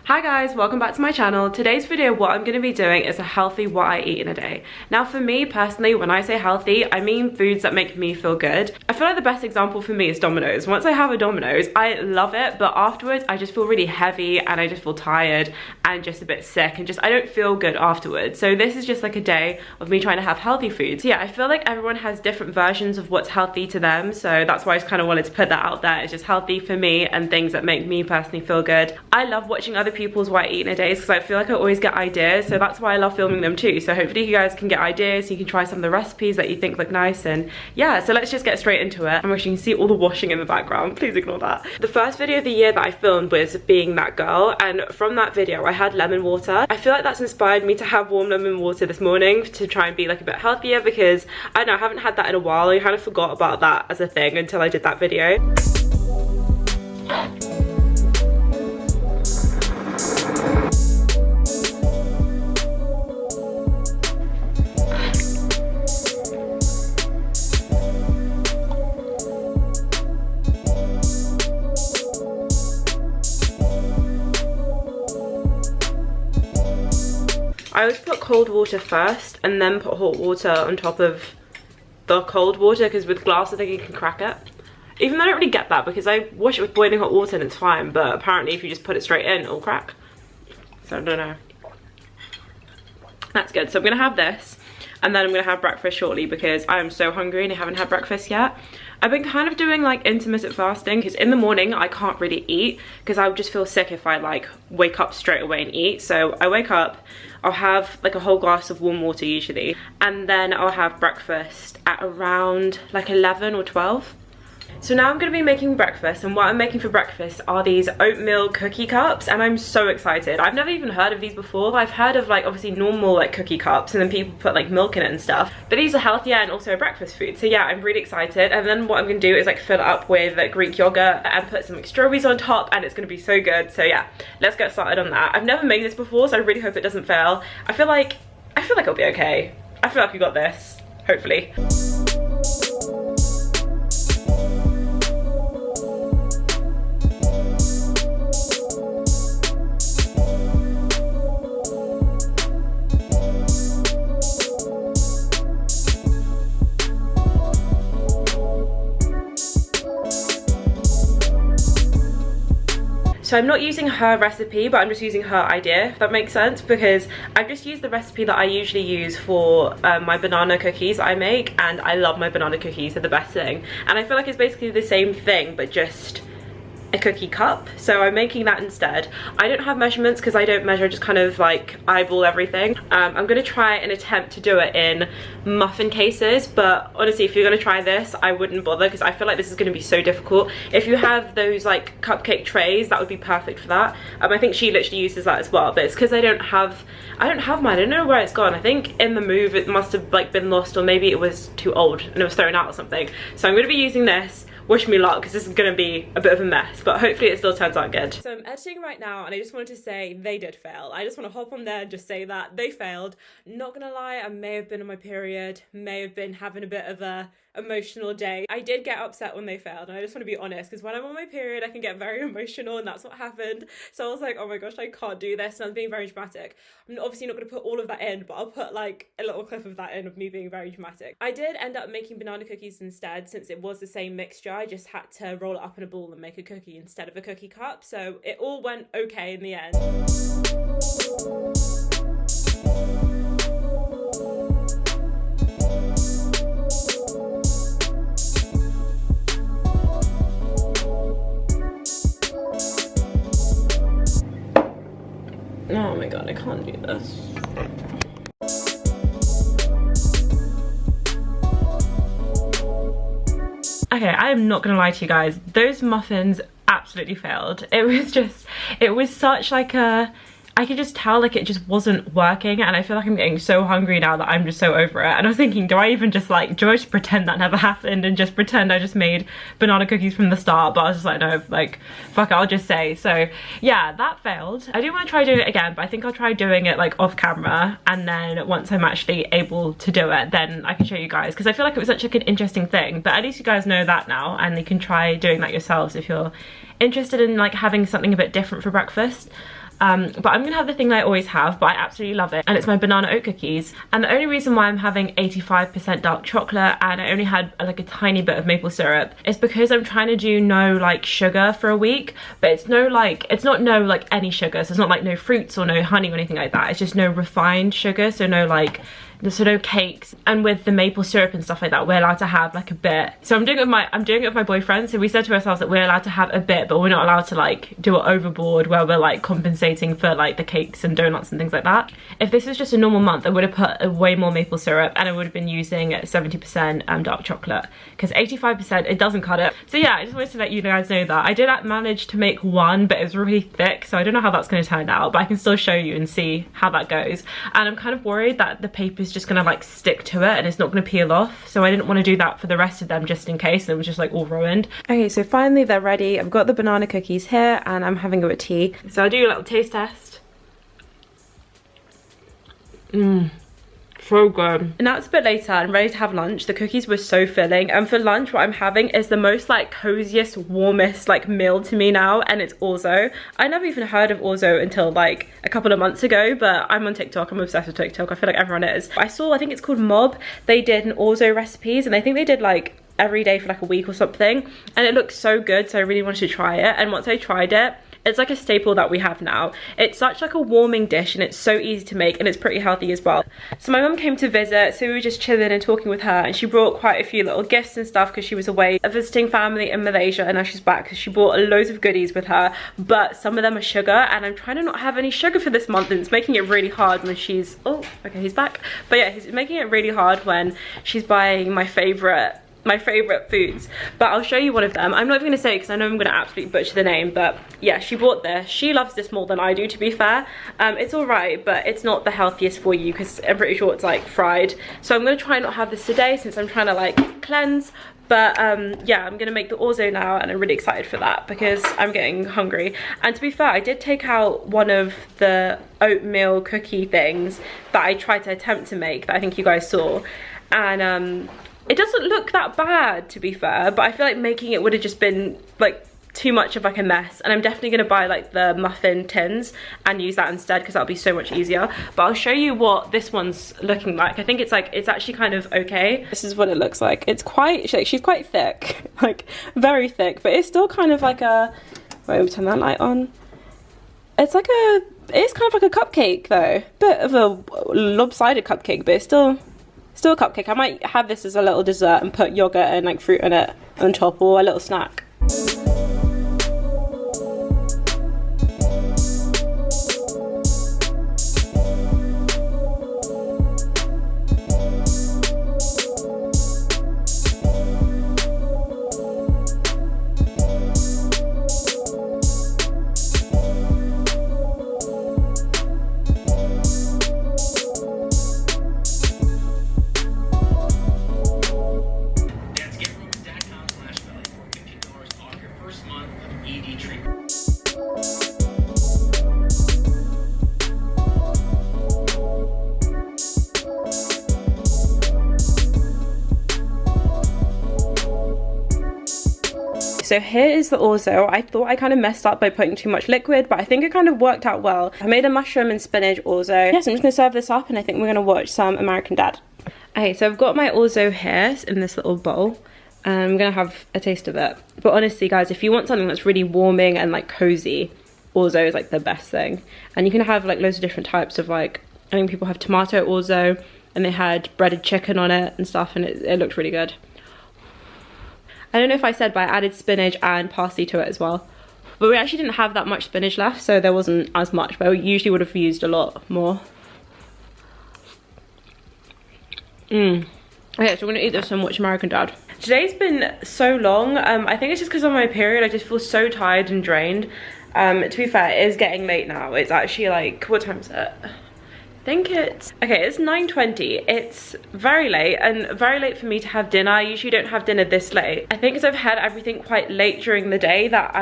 Hi guys, welcome back to my channel. Today's video, what I'm going to be doing is a healthy what I eat in a day. Now for me personally, when I say healthy, I mean foods that make me feel good. I feel like the best example for me is Domino's. Once I have a Domino's, I love it, but afterwards I just feel really heavy and I just feel tired and just a bit sick and just I don't feel good afterwards. So this is just like a day of me trying to have healthy foods. So yeah, I feel like everyone has different versions of what's healthy to them, so that's why I just kind of wanted to put that out there. It's just healthy for me and things that make me personally feel good. I love watching other people's what I eat in a day because I feel like I always get ideas, so that's why I love filming them too. So hopefully you guys can get ideas, you can try some of the recipes that you think look nice, and yeah, so let's just get straight into it. I'm wishing you can see all the washing in the background, please ignore that. The first video of the year that I filmed was being that girl, and from that video I had lemon water. I feel like that's inspired me to have warm lemon water this morning to try and be like a bit healthier because I don't know, I haven't had that in a while. I kind of forgot about that as a thing until I did that video. I always put cold water first and then put hot water on top of the cold water because with glass I think you can crack it. Even though I don't really get that because I wash it with boiling hot water and it's fine, but apparently if you just put it straight in it'll crack. So I don't know. That's good. So I'm gonna have this and then I'm gonna have breakfast shortly because I am so hungry and I haven't had breakfast yet. I've been kind of doing like intermittent fasting because in the morning I can't really eat because I would just feel sick if I like wake up straight away and eat. So I wake up, I'll have like a whole glass of warm water usually, and then I'll have breakfast at around like 11 or 12. So now I'm going to be making breakfast, and what I'm making for breakfast are these oatmeal cookie cups, and I'm so excited. I've never even heard of these before. I've heard of like obviously normal like cookie cups and then people put like milk in it and stuff, but these are healthier and also a breakfast food. So yeah, I'm really excited. And then what I'm going to do is like fill it up with like Greek yogurt and put some like strawberries on top, and it's going to be so good. So yeah, let's get started on that. I've never made this before, so I really hope it doesn't fail. I feel like it'll be okay. I feel like we got this, hopefully. So I'm not using her recipe, but I'm just using her idea, if that makes sense, because I've just used the recipe that I usually use for my banana cookies I make, and I love my banana cookies, they're the best thing. And I feel like it's basically the same thing, but just a cookie cup, so I'm making that instead. I don't have measurements because I don't measure, just kind of like eyeball everything. I'm gonna try and attempt to do it in muffin cases, but honestly if you're gonna try this I wouldn't bother because I feel like this is gonna be so difficult. If you have those like cupcake trays, that would be perfect for that. I think she literally uses that as well, but it's because I don't have mine. I don't know where it's gone. I think in the move it must have like been lost, or maybe it was too old and it was thrown out or something. So I'm gonna be using this. Wish me luck because this is going to be a bit of a mess, but hopefully it still turns out good. So I'm editing right now and I just wanted to say they did fail. I just want to hop on there and just say that they failed. Not gonna lie, I may have been on my period, may have been having a bit of a emotional day. I did get upset when they failed, and I just want to be honest because when I'm on my period I can get very emotional, and that's what happened. So I was like, oh my gosh, I can't do this, and I'm being very dramatic. I'm obviously not going to put all of that in, but I'll put like a little clip of that in of me being very dramatic. I did end up making banana cookies instead since it was the same mixture. I just had to roll it up in a ball and make a cookie instead of a cookie cup, so it all went okay in the end. Oh my god, I can't do this. Okay, I am not gonna lie to you guys, those muffins absolutely failed. It was such like a, I could just tell like it just wasn't working, and I feel like I'm getting so hungry now that I'm just so over it. And I was thinking, do I just pretend that never happened and just pretend I just made banana cookies from the start? But I was just like, no, like fuck it, I'll just say. So yeah, that failed. I do want to try doing it again, but I think I'll try doing it like off camera, and then once I'm actually able to do it, then I can show you guys, because I feel like it was such like an interesting thing. But at least you guys know that now, and you can try doing that yourselves if you're interested in like having something a bit different for breakfast. But I'm gonna have the thing that I always have, but I absolutely love it, and it's my banana oat cookies. And the only reason why I'm having 85% dark chocolate and I only had like a tiny bit of maple syrup is because I'm trying to do no like sugar for a week, but it's no like, it's not no like any sugar, so it's not like no fruits or no honey or anything like that. It's just no refined sugar, so no like, so no cakes. And with the maple syrup and stuff like that, we're allowed to have like a bit. So I'm doing it with my boyfriend. So we said to ourselves that we're allowed to have a bit, but we're not allowed to like do it overboard where we're like compensating for like the cakes and donuts and things like that. If this was just a normal month, I would have put way more maple syrup and I would have been using 70% dark chocolate, because 85% it doesn't cut it. So yeah, I just wanted to let you guys know that I did manage to make one, but it was really thick, so I don't know how that's going to turn out, but I can still show you and see how that goes. And I'm kind of worried that the paper is just gonna like stick to it and it's not gonna peel off, so I didn't want to do that for the rest of them just in case and it was just like all ruined. Okay, so finally they're ready. I've got the banana cookies here and I'm having a tea. So I'll do a little taste test. So good. And now it's a bit later, I'm ready to have lunch. The cookies were so filling, and for lunch what I'm having is the most like coziest, warmest like meal to me now, and it's orzo. I never even heard of orzo until like a couple of months ago, but I'm on TikTok, I'm obsessed with TikTok, I feel like everyone is. I think it's called Mob, they did an orzo recipes, and I think they did like every day for like a week or something, and it looks so good, so I really wanted to try it. And once I tried it, it's like a staple that we have now. It's such like a warming dish and it's so easy to make, and it's pretty healthy as well. So my mum came to visit, so we were just chilling and talking with her, and she brought quite a few little gifts and stuff because she was away visiting family in Malaysia, and now she's back because she brought loads of goodies with her, but some of them are sugar, and I'm trying to not have any sugar for this month, and it's making it really hard when she's, oh okay, he's back. But yeah, he's making it really hard when she's buying my favorite foods. But I'll show you one of them. I'm not even gonna say it because I know I'm gonna absolutely butcher the name, but yeah, she bought this. She loves this more than I do, to be fair. It's all right, but it's not the healthiest for you because I'm pretty sure it's like fried. So I'm gonna try and not have this today since I'm trying to like cleanse. But yeah, I'm gonna make the orzo now, and I'm really excited for that because I'm getting hungry. And to be fair, I did take out one of the oatmeal cookie things that I tried to attempt to make that I think you guys saw, and it doesn't look that bad, to be fair, but I feel like making it would have just been like too much of like a mess, and I'm definitely gonna buy like the muffin tins and use that instead because that'll be so much easier. But I'll show you what this one's looking like. I think it's like, it's actually kind of okay. This is what it looks like. It's quite, she's quite thick, like very thick, but it's still kind of like a, wait, let me turn that light on. It's like a, it's kind of like a cupcake though, bit of a lopsided cupcake, but it's still a cupcake. I might have this as a little dessert and put yogurt and like fruit in it on top, or a little snack. So here is the orzo. I thought I kind of messed up by putting too much liquid, but I think it kind of worked out well. I made a mushroom and spinach orzo. Yes, I'm just gonna serve this up, and I think we're gonna watch some American Dad. Okay, so I've got my orzo here in this little bowl, and I'm gonna have a taste of it. But honestly guys, if you want something that's really warming and like cozy, orzo is like the best thing. And you can have like loads of different types of like, I think people have tomato orzo, and they had breaded chicken on it and stuff, and it looked really good. I don't know if I said, but I added spinach and parsley to it as well. But we actually didn't have that much spinach left, so there wasn't as much, but I usually would have used a lot more. Okay, so I'm gonna eat this and watch American Dad. Today's been so long. I think it's just because of my period. I just feel so tired and drained. To be fair, it is getting late now. It's actually like, what time is it? I think it's, okay, it's 9:20. It's very late, and very late for me to have dinner. I usually don't have dinner this late. I think because I've had everything quite late during the day that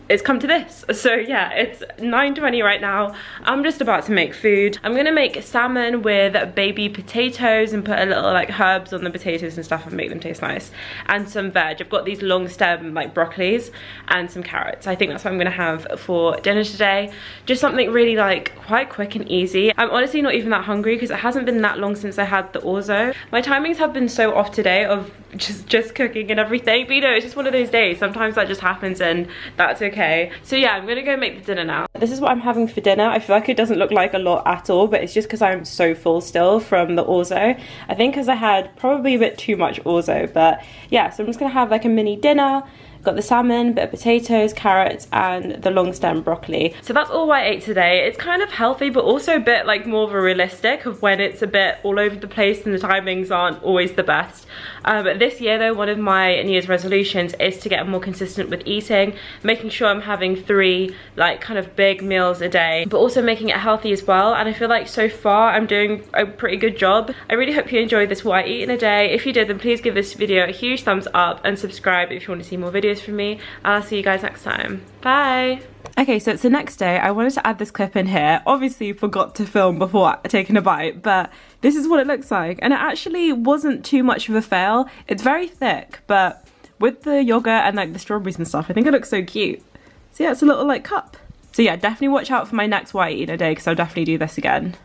it's come to this. So yeah, it's 9:20 right now. I'm just about to make food. I'm gonna make salmon with baby potatoes and put a little like herbs on the potatoes and stuff and make them taste nice. And some veg. I've got these long stem like broccolis and some carrots. I think that's what I'm gonna have for dinner today. Just something really like quite quick and easy. I'm honestly not even that hungry because it hasn't been that long since I had the orzo. My timings have been so off today of just cooking and everything, but you know, it's just one of those days. Sometimes that just happens and that's okay. So yeah, I'm gonna go make the dinner now. This is what I'm having for dinner. I feel like it doesn't look like a lot at all, but it's just because I'm so full still from the orzo. I think because I had probably a bit too much orzo, but yeah, so I'm just gonna have like a mini dinner. Got the salmon, bit of potatoes, carrots, and the long stem broccoli. So that's all I ate today. It's kind of healthy, but also a bit like more of a realistic of when it's a bit all over the place and the timings aren't always the best. This year though, one of my New Year's resolutions is to get more consistent with eating, making sure I'm having 3 like kind of big meals a day, but also making it healthy as well. And I feel like so far I'm doing a pretty good job. I really hope you enjoyed this what I eat in a day. If you did, then please give this video a huge thumbs up and subscribe if you want to see more videos from me. I'll see you guys next time. Bye. Okay, so it's the next day. I wanted to add this clip in here. Obviously forgot to film before taking a bite, but this is what it looks like. And it actually wasn't too much of a fail. It's very thick, but with the yogurt and like the strawberries and stuff, I think it looks so cute. So yeah, it's a little like cup. So yeah, definitely watch out for my next what I eat in a day because I'll definitely do this again.